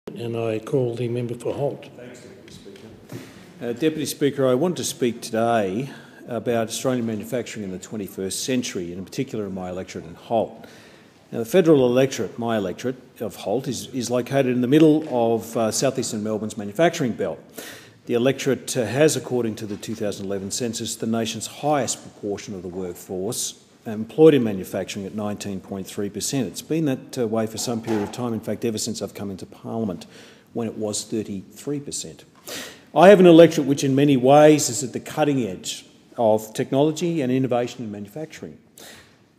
And I call the member for Holt. Thanks, Deputy Speaker. Deputy Speaker, I want to speak today about Australian manufacturing in the 21st century, and in particular in my electorate in Holt. Now, the federal electorate, my electorate of Holt, is located in the middle of southeastern Melbourne's manufacturing belt. The electorate has, according to the 2011 census, the nation's highest proportion of the workforce employed in manufacturing at 19.3%. It's been that way for some period of time, in fact, ever since I've come into Parliament, when it was 33%. I have an electorate which in many ways is at the cutting edge of technology and innovation in manufacturing.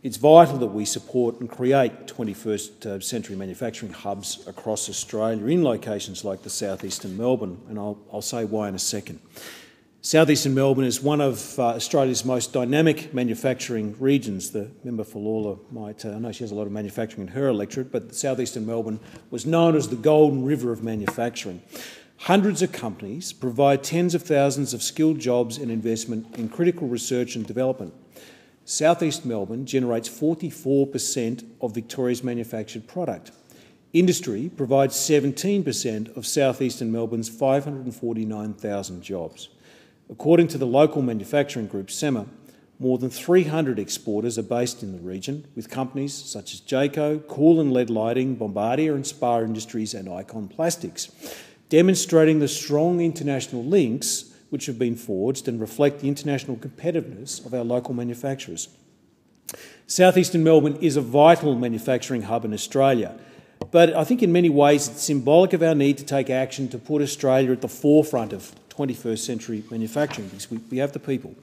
It's vital that we support and create 21st century manufacturing hubs across Australia in locations like the southeastern Melbourne, and I'll say why in a second. Southeastern Melbourne is one of Australia's most dynamic manufacturing regions. The member for Lalor might, I know she has a lot of manufacturing in her electorate, but southeastern Melbourne was known as the Golden River of manufacturing. Hundreds of companies provide tens of thousands of skilled jobs and investment in critical research and development. Southeast Melbourne generates 44% of Victoria's manufactured product. Industry provides 17% of southeastern Melbourne's 549,000 jobs. According to the local manufacturing group SEMA, more than 300 exporters are based in the region, with companies such as Jayco, Cool and Lead Lighting, Bombardier and Spar Industries and Icon Plastics, demonstrating the strong international links which have been forged and reflect the international competitiveness of our local manufacturers. Southeastern Melbourne is a vital manufacturing hub in Australia, but I think in many ways it's symbolic of our need to take action to put Australia at the forefront of 21st century manufacturing, because we have the people.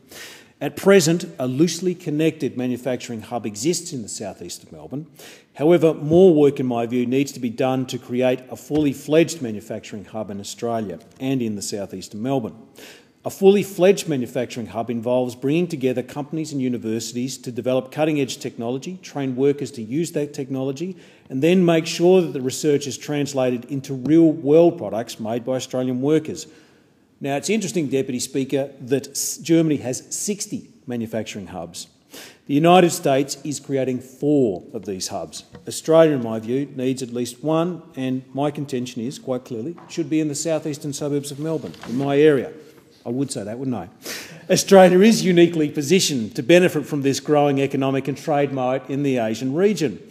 At present, a loosely connected manufacturing hub exists in the southeast of Melbourne. However, more work, in my view, needs to be done to create a fully fledged manufacturing hub in Australia and in the southeast of Melbourne. A fully fledged manufacturing hub involves bringing together companies and universities to develop cutting-edge technology, train workers to use that technology, and then make sure that the research is translated into real-world products made by Australian workers. Now, it's interesting, Deputy Speaker, that Germany has 60 manufacturing hubs. The United States is creating 4 of these hubs. Australia, in my view, needs at least one, and my contention is, quite clearly, it should be in the southeastern suburbs of Melbourne, in my area. I would say that, wouldn't I? Australia is uniquely positioned to benefit from this growing economic and trade moat in the Asian region.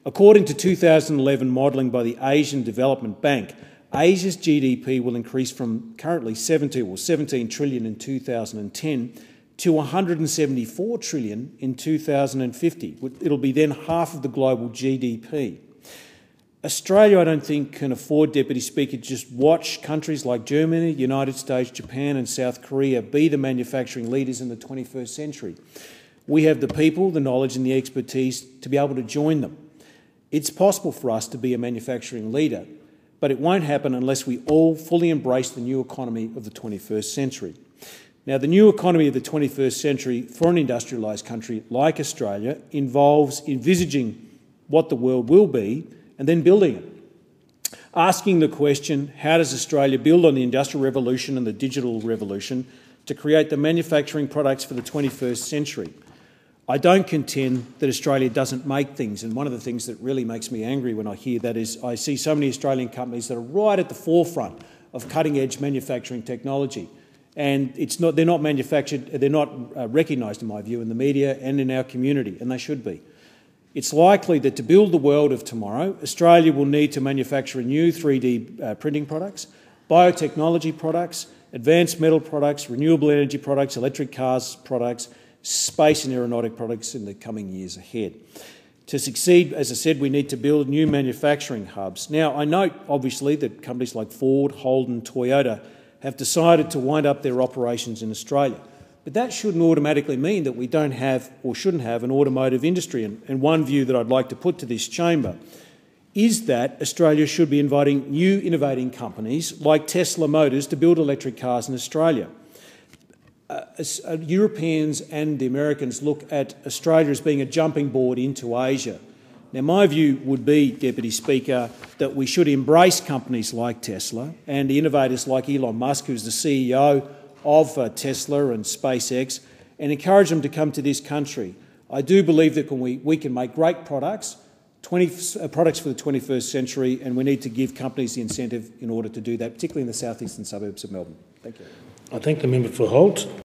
According to 2011 modelling by the Asian Development Bank, Asia's GDP will increase from currently 17 trillion in 2010 to 174 trillion in 2050. It'll be then half of the global GDP. Australia, I don't think, can afford, Deputy Speaker, to just watch countries like Germany, United States, Japan and South Korea be the manufacturing leaders in the 21st century. We have the people, the knowledge and the expertise to be able to join them. It's possible for us to be a manufacturing leader, but it won't happen unless we all fully embrace the new economy of the 21st century. Now, the new economy of the 21st century for an industrialised country like Australia involves envisaging what the world will be and then building it. Asking the question, how does Australia build on the Industrial Revolution and the Digital Revolution to create the manufacturing products for the 21st century? I don't contend that Australia doesn't make things, and one of the things that really makes me angry when I hear that is I see so many Australian companies that are right at the forefront of cutting-edge manufacturing technology, and they're not manufactured, they're not recognised, in my view, in the media and in our community, and they should be. It's likely that to build the world of tomorrow, Australia will need to manufacture new 3D printing products, biotechnology products, advanced metal products, renewable energy products, electric cars products, space and aeronautic products in the coming years ahead. To succeed, as I said, we need to build new manufacturing hubs. Now, I note, obviously, that companies like Ford, Holden, Toyota have decided to wind up their operations in Australia. But that shouldn't automatically mean that we don't have or shouldn't have an automotive industry. And one view that I'd like to put to this chamber is that Australia should be inviting new innovating companies like Tesla Motors to build electric cars in Australia. Europeans and the Americans look at Australia as being a jumping board into Asia. Now, my view would be, Deputy Speaker, that we should embrace companies like Tesla and innovators like Elon Musk, who's the CEO of Tesla and SpaceX, and encourage them to come to this country. I do believe that we can make great products, products for the 21st century, and we need to give companies the incentive in order to do that, particularly in the southeastern suburbs of Melbourne. Thank you. I thank the member for Holt.